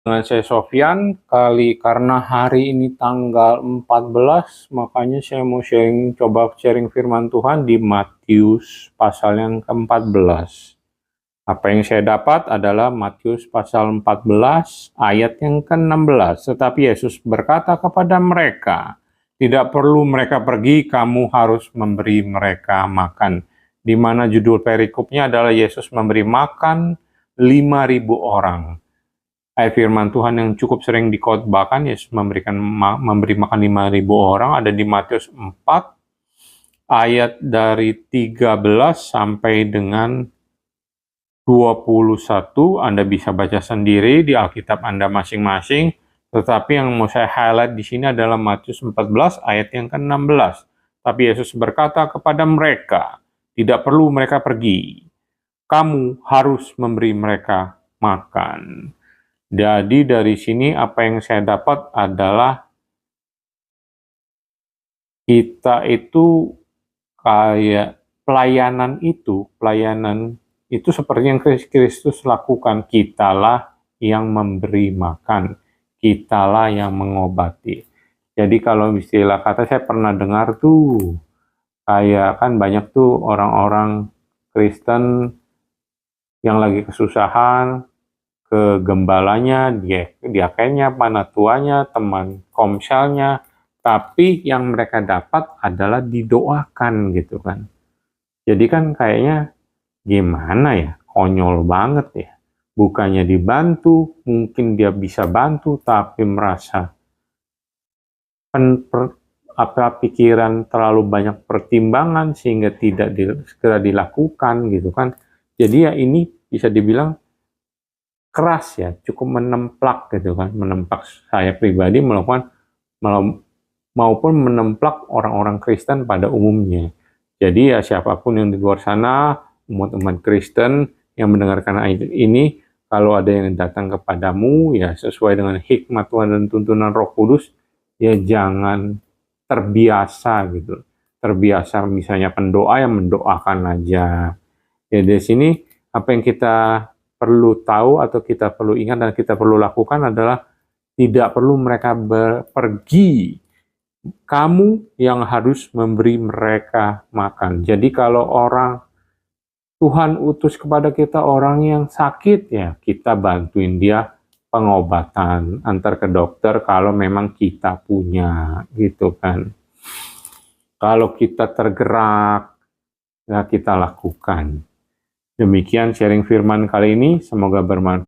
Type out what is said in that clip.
Dengan saya Sofyan, karena hari ini tanggal 14, makanya saya mau coba sharing firman Tuhan di Matius pasal yang ke-14. Apa yang saya dapat adalah Matius pasal 14 ayat yang ke-16. Tetapi Yesus berkata kepada mereka, tidak perlu mereka pergi, kamu harus memberi mereka makan. Di mana judul perikopnya adalah Yesus memberi makan 5.000 orang. Ayat firman Tuhan yang cukup sering dikhotbahkan, Yesus memberi makan 5.000 orang, ada di Matius 4 ayat dari 13 sampai dengan 21. Anda bisa baca sendiri di Alkitab Anda masing-masing. Tetapi yang mau saya highlight di sini adalah Matius 14 ayat yang ke-16. Tapi Yesus berkata kepada mereka, tidak perlu mereka pergi. Kamu harus memberi mereka makan. Jadi dari sini apa yang saya dapat adalah kita itu kayak pelayanan itu seperti yang Kristus lakukan. Kitalah yang memberi makan, kitalah yang mengobati. Jadi kalau istilah kata saya pernah dengar tuh, kayak kan banyak tuh orang-orang Kristen yang lagi kesusahan, ke gembalanya, diakennya, panatuanya, teman komselnya, tapi yang mereka dapat adalah didoakan gitu kan. Jadi kan kayaknya gimana ya, konyol banget ya. Bukannya dibantu, mungkin dia bisa bantu, tapi merasa pikiran terlalu banyak pertimbangan sehingga tidak segera dilakukan gitu kan. Jadi ya ini bisa dibilang keras ya, cukup menemplak gitu kan, menemplak saya pribadi maupun menemplak orang-orang Kristen pada umumnya. Jadi ya siapapun yang di luar sana, umat-umat Kristen yang mendengarkan ayat ini, kalau ada yang datang kepadamu ya sesuai dengan hikmat Tuhan dan tuntunan Roh Kudus, ya jangan terbiasa gitu. Terbiasa misalnya pendoa yang mendoakan aja. Ya dari sini apa yang kita perlu tahu atau kita perlu ingat dan kita perlu lakukan adalah tidak perlu mereka pergi. Kamu yang harus memberi mereka makan. Jadi kalau orang Tuhan utus kepada kita orang yang sakit, ya kita bantuin dia pengobatan, antar ke dokter kalau memang kita punya, gitu kan. Kalau kita tergerak, ya kita lakukan. Demikian sharing firman kali ini, semoga bermanfaat.